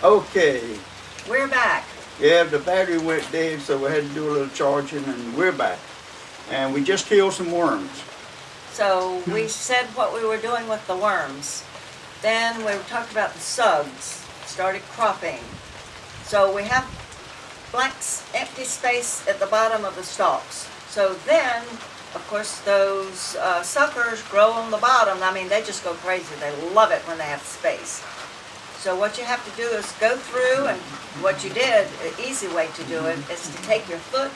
Okay. We're back. Yeah, the battery went dead, so we had to do a little charging, and we're back. And we just killed some worms. So we said what we were doing with the worms. Then we talked about the sugs, started cropping. So we have blank, empty space at the bottom of the stalks. So then, of course, those suckers grow on the bottom. I mean, they just go crazy. They love it when they have space. So what you have to do is go through, and what you did, an easy way to do it, is to take your foot,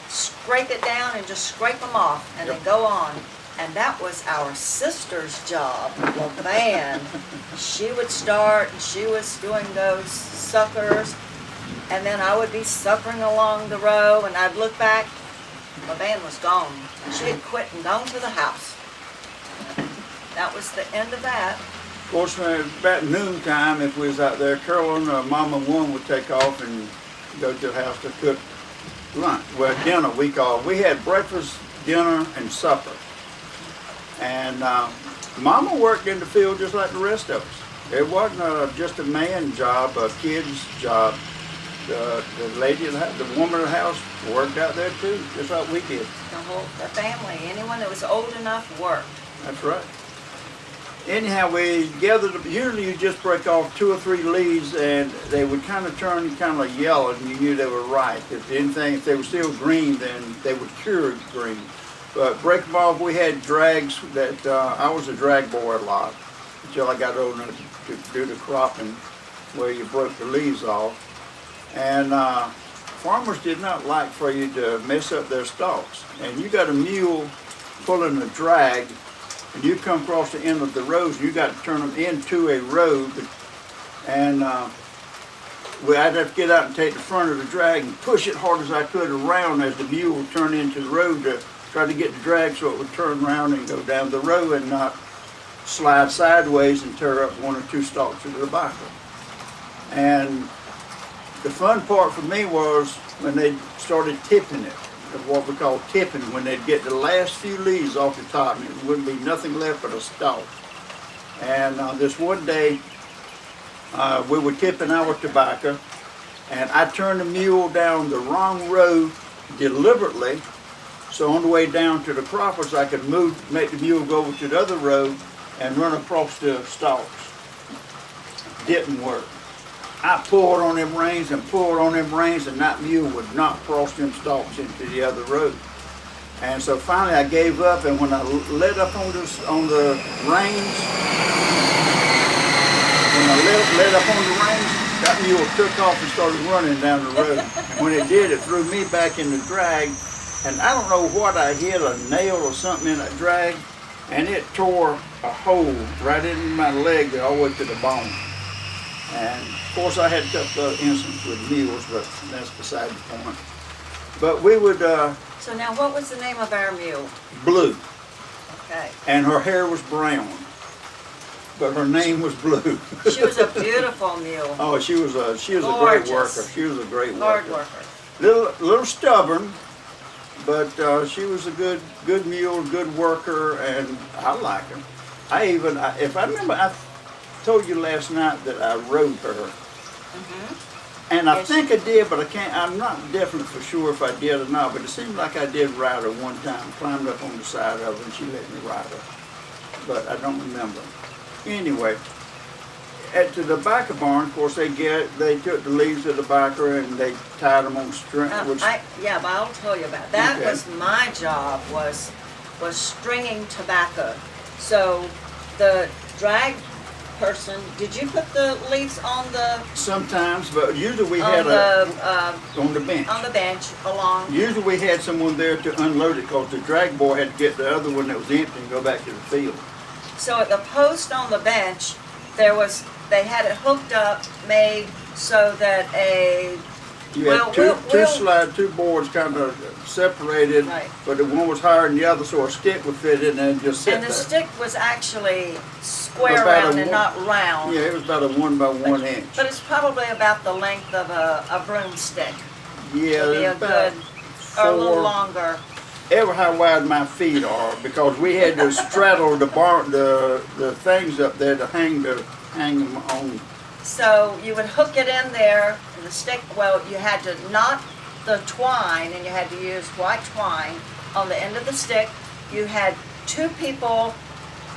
scrape it down, and just scrape them off, and then go on. And that was our sister's job, LaVan. She would start, and she was doing those suckers, and then I would be suckering along the row, and I'd look back, LaVan was gone. She had quit and gone to the house. That was the end of that. Of course, when it was about noontime, if we was out there, Carolyn or Mama One would take off and go to the house to cook lunch. Well, dinner we call it. We had breakfast, dinner, and supper. And Mama worked in the field just like the rest of us. It wasn't just a man job, a kid's job. The lady, the woman of the house worked out there too, just like we did. The family, anyone that was old enough worked. That's right. Anyhow, we gathered, usually you just break off 2 or 3 leaves and they would kind of turn kind of yellow and you knew they were ripe. If they were still green, then they would cure green. But break them off, we had drags that, I was a drag boy a lot until I got old enough to do the cropping where you broke the leaves off. And farmers did not like for you to mess up their stalks. And you got a mule pulling a drag, and you come across the end of the rows, and you got to turn them into a road. And I'd have to get out and take the front of the drag and push it hard as I could around as the mule would turn into the road to try to get the drag so it would turn around and go down the row and not slide sideways and tear up 1 or 2 stalks of the tobacco. And the fun part for me was when they started tipping it, what we call tipping, when they'd get the last few leaves off the top and it wouldn't be nothing left but a stalk. And this one day, we were tipping our tobacco, and I turned the mule down the wrong road deliberately, so on the way down to the croppers I could make the mule go over to the other road and run across the stalks. Didn't work. I pulled on them reins and pulled on them reins, and that mule would not cross them stalks into the other road. And so finally I gave up, and when I let up on the reins, that mule took off and started running down the road. And when it did, it threw me back in the drag, and I don't know what I hit, a nail or something in that drag, and it tore a hole right in my leg all the way to the bone. And of course I had a couple of incidents with mules, but that's beside the point. But we would... So now what was the name of our mule? Blue. Okay. And her hair was brown, but her name was Blue. She was a beautiful mule. Oh, she was a great worker. She was a great Hard worker. worker. Little stubborn, but she was a good mule, good worker, and I like her. If I remember, I told you last night that I rode her. Mm-hmm. And I think I did, but I'm not definite for sure if I did or not, but it seemed like I did ride her one time, climbed up on the side of her and she let me ride her. But I don't remember. Anyway, at the tobacco barn, of course, they took the leaves of the tobacco and they tied them on string. Yeah, but I'll tell you about that. Okay. Was my job was stringing tobacco. So the drag person, did you put the leaves on the... Sometimes, but usually we had on the bench. On the bench, along... Usually we had someone there to unload it because the drag boy had to get the other one that was empty and go back to the field. So at the post on the bench, they had it hooked up, made so that you had two boards kind of separated, right. But the one was higher than the other, so a stick would fit in there and just sit there. And the stick was actually square round and not round. Yeah, it was about a 1 by 1 inch. But it's probably about the length of a broomstick. Yeah, it'd be a good, or a little longer. Ever how wide my feet are, because we had to straddle the things up there to hang them on. So you would hook it in there, and the stick, well, you had to knot the twine, and you had to use white twine on the end of the stick. You had two people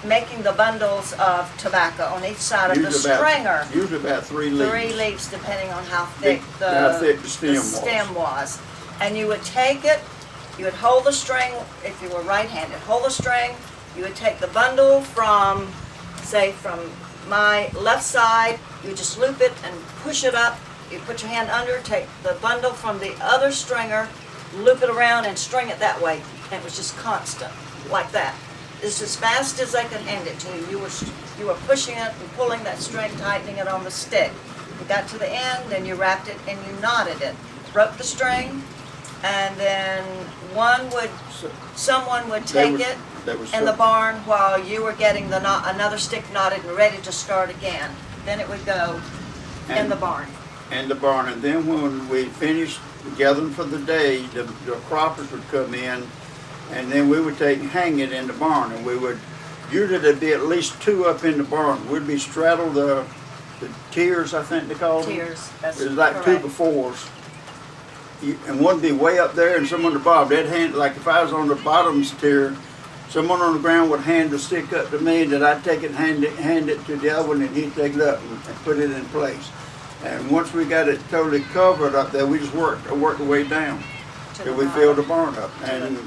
making the bundles of tobacco on each side of the stringer. Usually about 3 leaves. 3 leaves, depending on how thick How thick the stem was. And you would take it, you would hold the string, if you were right-handed, hold the string, you would take the bundle from, say, from my left side, you would just loop it and push it up, you put your hand under, take the bundle from the other stringer, loop it around and string it that way. And it was just constant, like that. It's as fast as they could hand it to you. You were pushing it and pulling that string, tightening it on the stick. You got to the end, and you wrapped it and you knotted it. Broke the string, and then someone would take it in the barn while you were getting another stick knotted and ready to start again. Then it would go in the barn. In the barn, and then when we finished gathering for the day, the croppers would come in, and then we would take and hang it in the barn, and we would, usually there'd be at least 2 up in the barn. We'd be straddle the tiers, I think they call them. Tiers, that's It was like correct. 2 befores. And one would be way up there and someone on the bottom. They'd hand, like if I was on the bottom tier, someone on the ground would hand the stick up to me, and then I'd take it and hand it to the other one, and he'd take it up and put it in place. And once we got it totally covered up there, we just worked the way down till we filled the barn up. And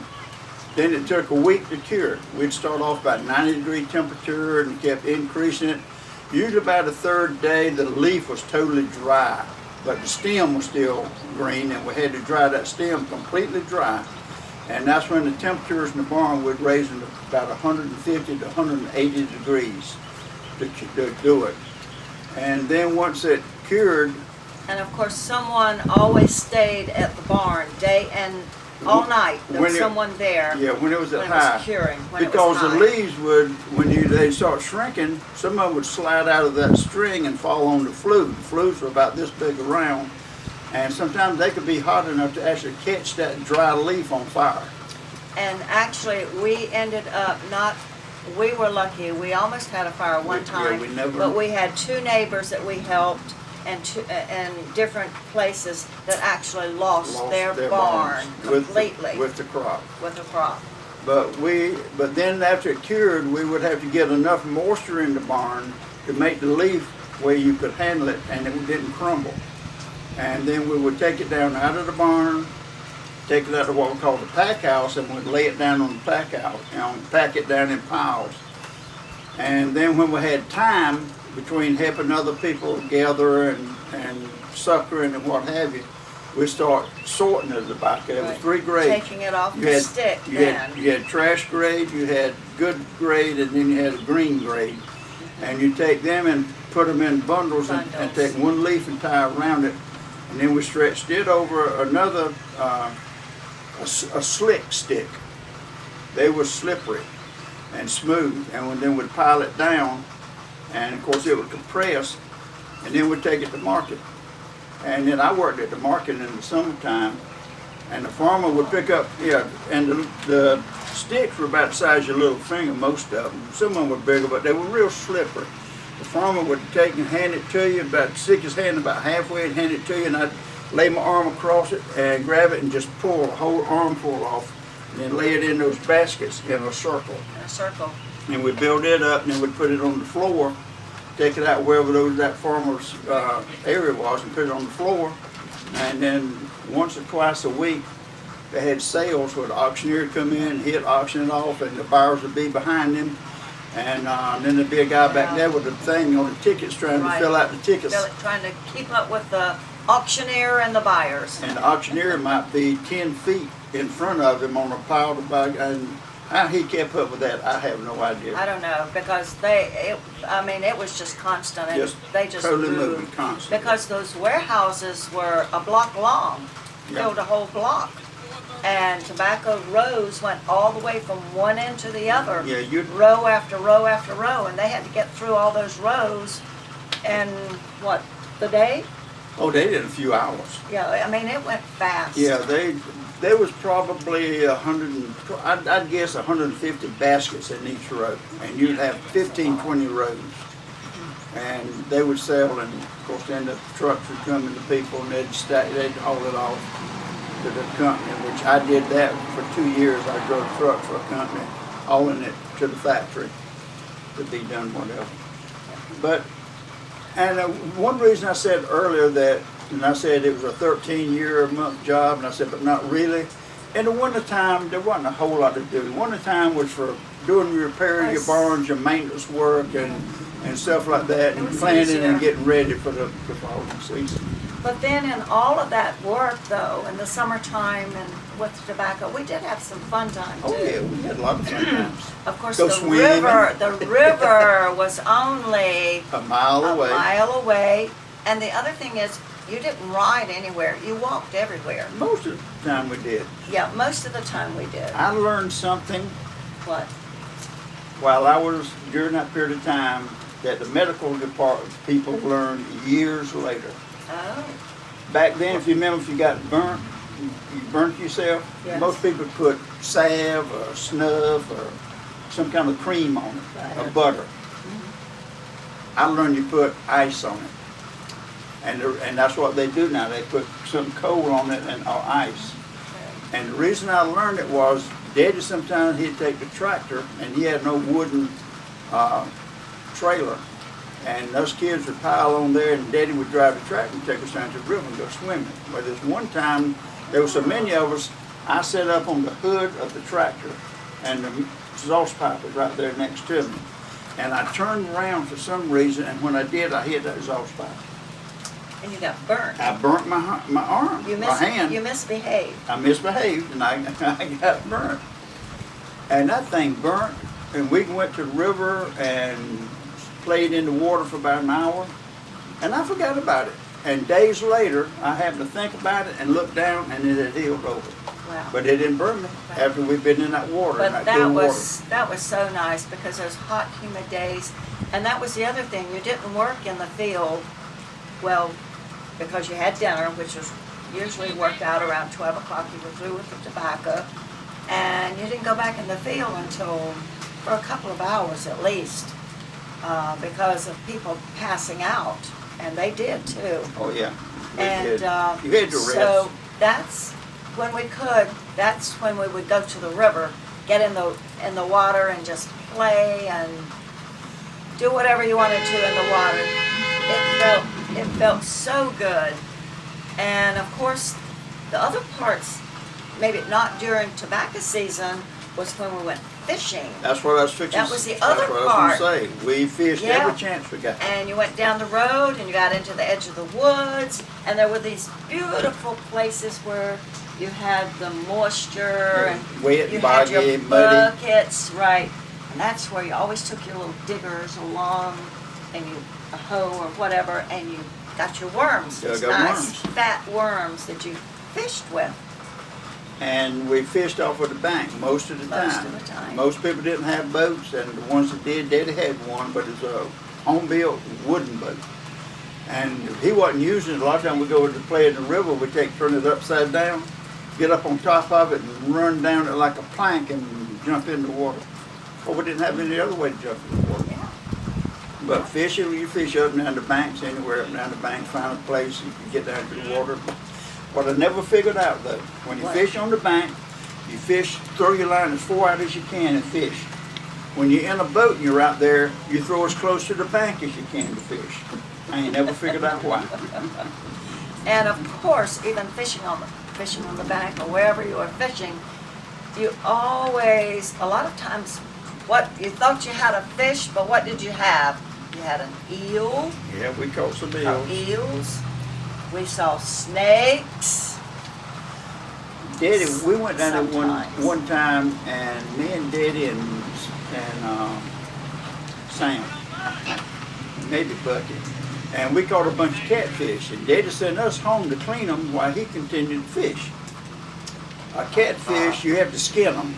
then it took a week to cure it. We'd start off about 90-degree temperature and kept increasing it. Usually about the 3rd day, the leaf was totally dry, but the stem was still green, and we had to dry that stem completely dry. And that's when the temperatures in the barn would raise to about 150 to 180 degrees to do it. And then once it cured, And of course, someone always stayed at the barn day and all night. There was someone there. Yeah, when it was at when high. It was curing. When Because it was the high. leaves would, when they start shrinking, some of them would slide out of that string and fall on the flue. The flues were about this big around, and sometimes they could be hot enough to actually catch that dry leaf on fire. And actually, we ended up we were lucky. We almost had a fire one time, but we had 2 neighbors that we helped, and different places that actually lost their barn completely with the crop. With the crop. But then after it cured, we would have to get enough moisture in the barn to make the leaf where you could handle it and it didn't crumble. And then we would take it down out of the barn, take it out to what we call the pack house, and we'd lay it down on the pack house, pack it down in piles. And then when we had time between helping other people gather and suckering and what have you, we start sorting the tobacco. There was 3 grades. Taking it off the stick then. You had trash grade, you had good grade, and then you had a green grade. And you take them and put them in bundles. And take 1 leaf and tie around it. And then we stretched it over another, a slick stick. They were slippery and smooth. And then we'd pile it down. And of course it would compress, and then we'd take it to market. And then I worked at the market in the summertime, and the farmer would pick up, and the sticks were about the size of your little finger, most of them. Some of them were bigger, but they were real slippery. The farmer would take and hand it to you, about stick his hand about halfway and hand it to you, and I'd lay my arm across it and grab it and just pull a whole armful off, and then lay it in those baskets in a circle. In a circle. And we'd build it up, and then we'd put it on the floor, take it out wherever that farmer's area was, and put it on the floor. And then once or twice a week, they had sales where the auctioneer would come in, he'd auction it off, and the buyers would be behind him. And then there'd be a guy back there with the thing on the tickets trying to fill out the tickets. Trying to keep up with the auctioneer and the buyers. And the auctioneer might be 10 feet in front of him on a pile of bag. And how he kept up with that, I have no idea. I don't know, because it was just constant, and they just totally moved. moving constantly. Because those warehouses were a block long, filled a whole block. And tobacco rows went all the way from one end to the other, row after row after row, and they had to get through all those rows in, the day? Oh, they did a few hours. Yeah, it went fast. Yeah, there was probably I'd guess 150 baskets in each row, and you'd have 15, 20 rows. And they would sell, and of course then the trucks would come in, the people, and they'd haul it off to the company, which I did that for 2 years. I drove trucks for a company, hauling it to the factory to be done whatever. But, and one reason I said earlier that, and I said it was a 13-year-a-month job, and I said, but not really. In the wintertime, there wasn't a whole lot to do. The wintertime was for doing your repair of your barns, your maintenance work, and stuff like that, and planning and getting ready for the following season. But then in all of that work though, in the summertime and with tobacco, we did have some fun time too. Oh yeah, we had a lot of fun times. Of course, Go swimming. the river was only A mile away. a mile away. And the other thing is, you didn't ride anywhere. You walked everywhere. Most of the time we did. Yeah, most of the time we did. I learned something What? while I was, during that period of time, that the medical department people learned years later. Oh, Back then, if you remember, if you got burnt, you burnt yourself, Yes. most people put salve or snuff or some kind of cream on it, or Right. butter. I learned you put ice on it. And that's what they do now. They put some coal on it and or ice. okay. And the reason I learned it was, Daddy sometimes he'd take the tractor, and he had no wooden trailer. And us kids would pile on there, and Daddy would drive the tractor and take us down to the river and go swimming. But this one time, there were so many of us, I sat up on the hood of the tractor, and the exhaust pipe was right there next to me. And I turned around for some reason, and when I did, I hit that exhaust pipe. And you got burnt. I burnt my arm, You my hand. You misbehaved. I misbehaved, and I got burnt. And that thing burnt, and we went to the river and played in the water for about an hour, and I forgot about it. And days later, I happened to think about it and look down, and it had healed over. Wow. But it didn't burn me after we'd been in that water. But in that that cool was so nice because those hot, humid days, and that was the other thing. You didn't work in the field, well, because you had dinner, which was usually worked out around 12 o'clock. You were through with the tobacco, and you didn't go back in the field until for a couple of hours at least, because of people passing out, and they did too. Oh yeah. We And did. You had to rest. so that's when we could. That's when we would go to the river, get in the water, and just play and do whatever you wanted to in the water. It felt so good. And of course, the other parts, maybe not during tobacco season, was when we went fishing. That's what I was fixing. That was the that's other what I was gonna say. We fished Yeah. every chance we got. And you went down the road and you got into the edge of the woods, and there were these beautiful places where you had the moisture and Wet, you had your boggy, muddy. buckets, right? And that's where you always took your little diggers along, and a hoe or whatever, and you got your worms. Yeah, I These got nice worms. fat worms that you fished with. And we fished off of the bank most of the Most time. of the time. Most people didn't have boats, and the ones that did, Daddy had one, but it's a home-built wooden boat. And he wasn't using it. A lot of times we go to play in the river, we turn it upside down, get up on top of it, and run down it like a plank and jump in the water. Or we didn't have any other way to jump in the water. Yeah. But fishing, you fish up and down the banks, anywhere up and down the banks, find a place you can get down to the water. What I never figured out though, when you What? fish on the bank, you fish, throw your line as far out as you can and fish. When you're in a boat and you're out there, you throw as close to the bank as you can to fish. I ain't never figured out why. And of course, even fishing on the bank or wherever you are fishing, you always, a lot of times, what you thought you had a fish, but what did you have? You had an eel, Yeah, we caught some or eels. eels. We saw snakes. Daddy, we went down there Sometimes. one time, and me and Daddy and Sam, maybe Bucky, and we caught a bunch of catfish. And Daddy sent us home to clean them while he continued to fish. A catfish, you have to skin them,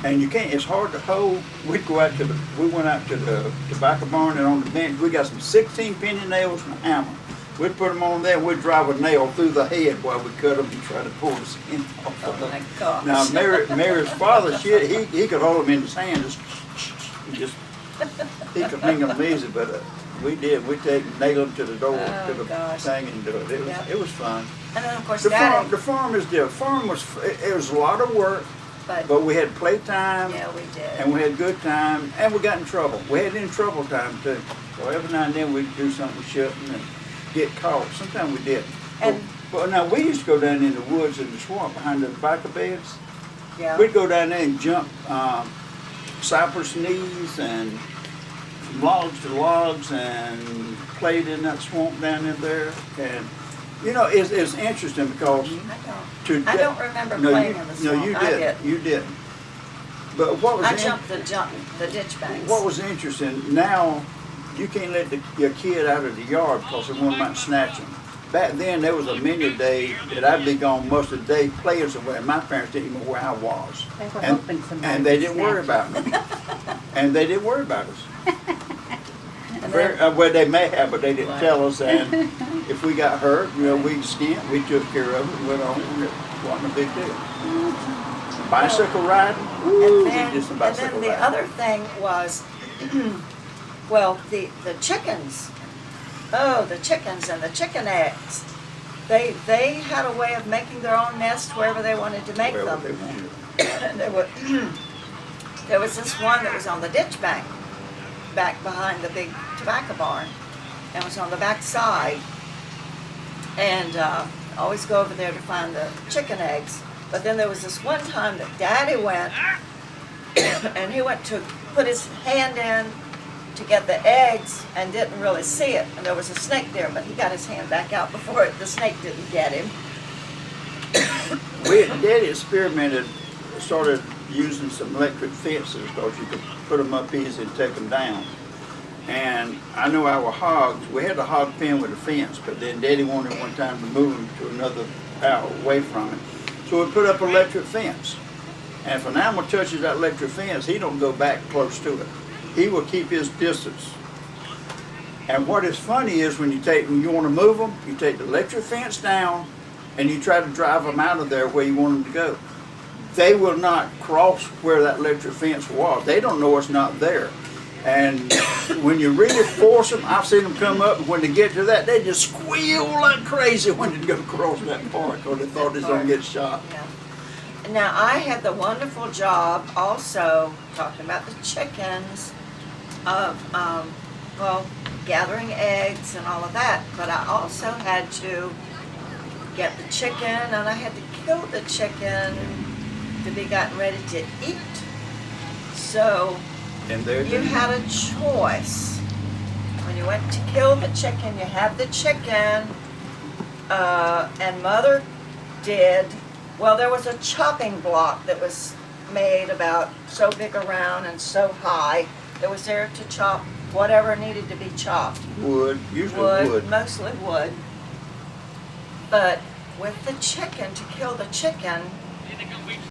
and you can't. It's hard to hold. We went out to the tobacco barn, and on the bench we got some 16 penny nails and a hammer. We'd put them on there, and we'd drive a nail through the head while we cut them and try to pull the skin off. Oh my gosh. Now, Mary's father, he could hold them in his hand, just he could hang them easy, but We did. We nail them to the door, Oh, to the gosh. thing and do it. Yep. It was fun. And then of course The Daddy, farm is different. Farm was, it was a lot of work, but we had playtime. yeah, we did. And we had good time, and we got in trouble. We had in trouble time too. So every now and then we'd do something shouldn't and get caught. Sometimes we did. And- But now we used to go down in the woods in the swamp behind the tobacco beds. Yeah. We'd go down there and jump cypress knees and from logs to logs and played in that swamp down in there. And you know, it's interesting because I don't remember no, playing you, in the no, swamp. you I didn't. You didn't. But what was I jumped the ditch banks. what was interesting, now you can't let your kid out of the yard because someone might snatch him. Back then, there was a many day that I'd be gone most of the day playing somewhere. My parents didn't even know where I was. They were hoping somebody and they would didn't worry snatch about me. And they didn't worry about us. And then- Well, they may have, but they didn't Right. tell us. And if we got hurt, you know, we skinned, we took care of it and went on. And it wasn't a big deal. Bicycle riding, woo, just a and bicycle then the riding. other thing was, well, the chickens. Oh, the chickens and the chicken eggs. They had a way of making their own nest wherever they wanted to make Wherever them. they wanted. And there was this one that was on the ditch bank, back behind the big tobacco barn, and was on the back side. And always go over there to find the chicken eggs. But then there was this one time that Daddy went, and he went to put his hand in to get the eggs and didn't really see it. And there was a snake there, but he got his hand back out before the snake didn't get him. Daddy experimented, started using some electric fences because you could put them up easy and take them down. And I know our hogs, we had a hog pen with a fence, but then Daddy wanted one time to move them to another out away from it. So we put up an electric fence. And if an animal touches that electric fence, he don't go back close to it. He will keep his distance. And what is funny is when you want to move them, you take the electric fence down and you try to drive them out of there where you want them to go. They will not cross where that electric fence was. They don't know it's not there. And when you really force them, I've seen them come up, and when they get to that, they just squeal like crazy when they go across that part because they thought they was going to get shot. Yeah. Now, I had the wonderful job also, talking about the chickens, of, well, gathering eggs and all of that, but I also had to get the chicken, and I had to kill the chicken to be gotten ready to eat. So And there you had a choice. When you went to kill the chicken, you had the chicken, and Mother did, well, there was a chopping block that was made about so big around and so high that was there to chop whatever needed to be chopped. wood, usually wood. Mostly wood. But with the chicken, to kill the chicken,